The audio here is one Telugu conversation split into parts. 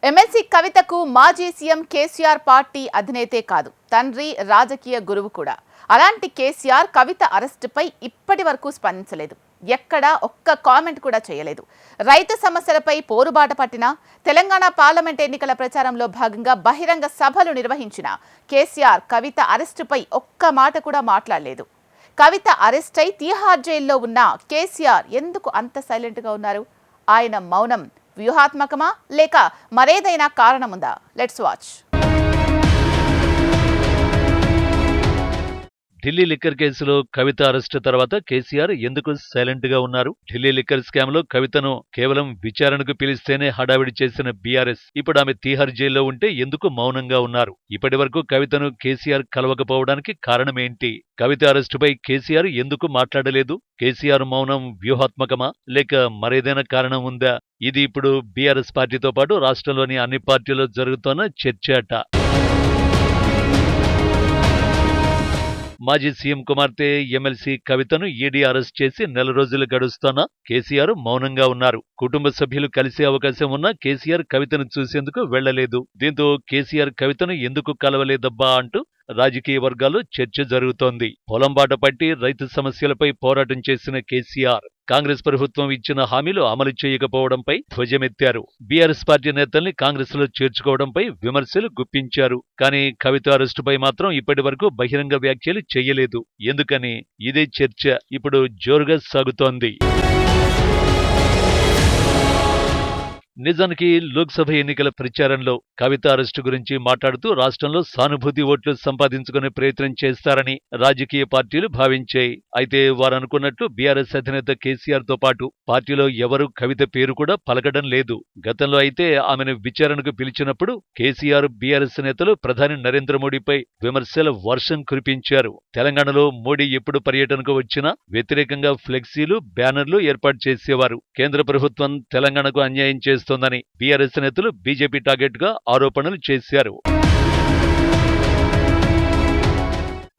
ఎమ్మెల్సీ కవితకు మాజీ సీఎం కేసీఆర్ పార్టీ అధినేతే కాదు, తండ్రి రాజకీయ గురువు కూడా. అలాంటి కేసీఆర్ కవిత అరెస్టుపై ఇప్పటి వరకు స్పందించలేదు. ఎక్కడా ఒక్క కామెంట్ కూడా చేయలేదు. రైతు సమస్యలపై పోరుబాట పట్టిన, తెలంగాణ పార్లమెంట్ ఎన్నికల ప్రచారంలో భాగంగా బహిరంగ సభలు నిర్వహించిన కేసీఆర్ కవిత అరెస్టుపై ఒక్క మాట కూడా మాట్లాడలేదు. కవిత అరెస్ట్ అయి తీహార్ జైల్లో ఉన్న కేసీఆర్ ఎందుకు అంత సైలెంట్గా ఉన్నారు? ఆయన మౌనం వ్యూహాత్మకమా లేక మరేదైనా కారణముందా? Let's watch. ఢిల్లీ లిక్కర్ కేసులో కవిత అరెస్టు తర్వాత కేసీఆర్ ఎందుకు సైలెంట్ గా ఉన్నారు? ఢిల్లీ లిక్కర్ స్కామ్ లో కవితను కేవలం విచారణకు పిలిస్తేనే హడావిడి చేసిన బీఆర్ఎస్ ఇప్పుడు ఆమె తీహార్ జైల్లో ఉంటే ఎందుకు మౌనంగా ఉన్నారు? ఇప్పటి వరకు కవితను కేసీఆర్ కలవకపోవడానికి కారణమేంటి? కవిత అరెస్టుపై కేసీఆర్ ఎందుకు మాట్లాడలేదు? కేసీఆర్ మౌనం వ్యూహాత్మకమా లేక మరేదైనా కారణం ఉందా? ఇది ఇప్పుడు బీఆర్ఎస్ పార్టీతో పాటు రాష్ట్రంలోని అన్ని పార్టీల్లో జరుగుతున్న చర్చ అట. మాజీ సీఎం కుమార్తె ఎమ్మెల్సీ కవితను ఈడీ అరెస్ట్ చేసి నెల రోజులు గడుస్తున్నా కేసీఆర్ మౌనంగా ఉన్నారు. కుటుంబ సభ్యులు కలిసే అవకాశం ఉన్నా కేసీఆర్ కవితను చూసేందుకు వెళ్లలేదు. దీంతో కేసీఆర్ కవితను ఎందుకు కలవలేదబ్బా అంటూ రాజకీయ వర్గాల్లో చర్చ జరుగుతోంది. పొలంబాట పట్టి రైతు సమస్యలపై పోరాటం చేసిన కేసీఆర్ కాంగ్రెస్ ప్రభుత్వం ఇచ్చిన హామీలు అమలు చేయకపోవడంపై ధ్వజమెత్తారు. బీఆర్ఎస్ పార్టీ నేతల్ని కాంగ్రెస్ లో చేర్చుకోవడంపై విమర్శలు గుప్పించారు. కానీ కవిత అరెస్టుపై మాత్రం ఇప్పటి వరకు బహిరంగ వ్యాఖ్యలు చేయలేదు. ఎందుకని? ఇదే చర్చ ఇప్పుడు జోరుగా సాగుతోంది. నిజానికి లోక్సభ ఎన్నికల ప్రచారంలో కవిత అరెస్టు గురించి మాట్లాడుతూ రాష్ట్రంలో సానుభూతి ఓట్లు సంపాదించుకునే ప్రయత్నం చేస్తారని రాజకీయ పార్టీలు భావించాయి. అయితే వారనుకున్నట్లు బీఆర్ఎస్ అధినేత కేసీఆర్ తో పాటు పార్టీలో ఎవరూ కవిత పేరు కూడా పలకడం లేదు. గతంలో అయితే ఆమెను విచారణకు పిలిచినప్పుడు కేసీఆర్ బీఆర్ఎస్ నేతలు ప్రధాని నరేంద్ర మోడీపై విమర్శల వర్షం కురిపించారు. తెలంగాణలో మోడీ ఎప్పుడు పర్యటనకు వచ్చినా వ్యతిరేకంగా ఫ్లెక్సీలు, బ్యానర్లు ఏర్పాటు చేసేవారు. కేంద్ర ప్రభుత్వం తెలంగాణకు అన్యాయం చేస్తోందని బీఆర్ఎస్ నేతలు బీజేపీ టార్గెట్ గా ఆరోపణలు చేశారు.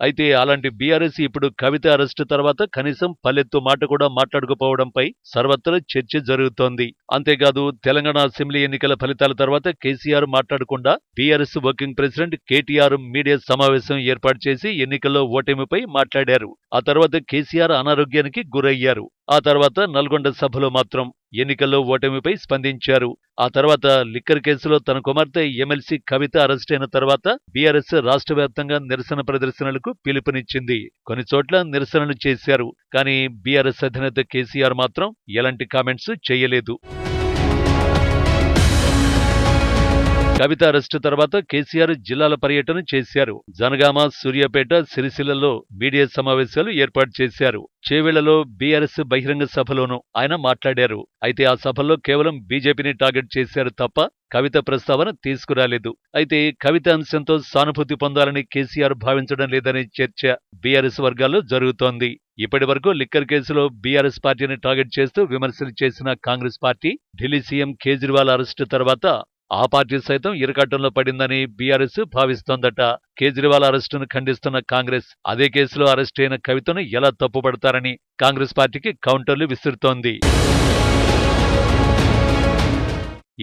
అయితే అలాంటి బీఆర్ఎస్ ఇప్పుడు కవిత అరెస్టు తర్వాత కనీసం పల్లెత్తు మాట కూడా మాట్లాడకపోవడంపై సర్వత్రా చర్చ జరుగుతోంది. అంతేకాదు తెలంగాణ అసెంబ్లీ ఎన్నికల ఫలితాల తర్వాత కేసీఆర్ మాట్లాడకుండా BRS working president KTR media సమావేశం ఏర్పాటు చేసి ఎన్నికల్లో ఓటమిపై మాట్లాడారు. ఆ తర్వాత కేసీఆర్ అనారోగ్యానికి గురయ్యారు. ఆ తర్వాత నల్గొండ సభలో మాత్రం ఎన్నికల్లో ఓటమిపై స్పందించారు. ఆ తర్వాత లిక్కర్ కేసులో తన కుమార్తె ఎమ్మెల్సీ కవిత అరెస్టైన తర్వాత బీఆర్ఎస్ రాష్ట్ర వ్యాప్తంగా నిరసన ప్రదర్శనలకు పిలుపునిచ్చింది. కొన్ని చోట్ల నిరసనలు చేశారు. కానీ బీఆర్ఎస్ అధినేత కేసీఆర్ మాత్రం ఎలాంటి కామెంట్స్ చేయలేదు. కవిత అరెస్టు తర్వాత కేసీఆర్ జిల్లాల పర్యటన చేశారు. జనగామ, సూర్యాపేట, సిరిసిల్లలో మీడియా సమావేశాలు ఏర్పాటు చేశారు. చేవెళ్లలో బీఆర్ఎస్ బహిరంగ సభలోనూ ఆయన మాట్లాడారు. అయితే ఆ సభల్లో కేవలం బీజేపీని టార్గెట్ చేశారు తప్ప కవిత ప్రస్తావన తీసుకురాలేదు. అయితే కవిత అంశంతో సానుభూతి పొందాలని కేసీఆర్ భావించడం లేదనే చర్చ బీఆర్ఎస్ వర్గాల్లో జరుగుతోంది. ఇప్పటి వరకు లిక్కర్ కేసులో బీఆర్ఎస్ పార్టీని టార్గెట్ చేస్తూ విమర్శలు చేసిన Congress party Delhi CM Kejriwal arrest తర్వాత ఆ పార్టీ సైతం ఇరకాటంలో పడిందని బీఆర్ఎస్ భావిస్తోందట. కేజ్రీవాల్ అరెస్టును ఖండిస్తున్న కాంగ్రెస్ అదే కేసులో అరెస్టైన కవితను ఎలా తప్పుపడతారని కాంగ్రెస్ పార్టీకి కౌంటర్లు విసురుతోంది.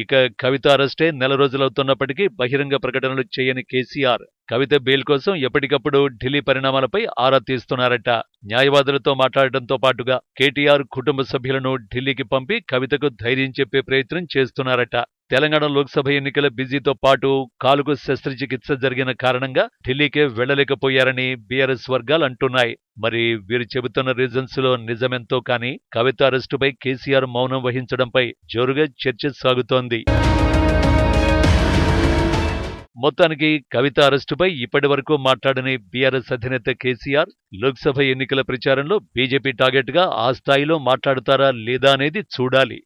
ఇక కవిత అరెస్టే నెల రోజులవుతున్నప్పటికీ బహిరంగ ప్రకటనలు చేయని కేసీఆర్ కవిత బెయిల్ కోసం ఎప్పటికప్పుడు ఢిల్లీ పరిణామాలపై ఆరా తీస్తున్నారట. న్యాయవాదులతో మాట్లాడటంతో పాటుగా కేటీఆర్ కుటుంబ సభ్యులను ఢిల్లీకి పంపి కవితకు ధైర్యం చెప్పే ప్రయత్నం చేస్తున్నారట. తెలంగాణ లోక్సభ ఎన్నికల బిజీతో పాటు కాలుకు శస్త్రచికిత్స జరిగిన కారణంగా ఢిల్లీకే వెళ్లలేకపోయారని బీఆర్ఎస్ వర్గాలు అంటున్నాయి. మరి వీరు చెబుతున్న రీజన్స్ లో నిజమెంతో కానీ కవిత అరెస్టుపై కేసీఆర్ మౌనం వహించడంపై జోరుగా చర్చ సాగుతోంది. మొత్తానికి కవిత అరెస్టుపై ఇప్పటి వరకు మాట్లాడని బీఆర్ఎస్ అధినేత కేసీఆర్ లోక్సభ ఎన్నికల ప్రచారంలో బీజేపీ టార్గెట్ గా ఆ స్థాయిలో మాట్లాడతారా లేదా అనేది చూడాలి.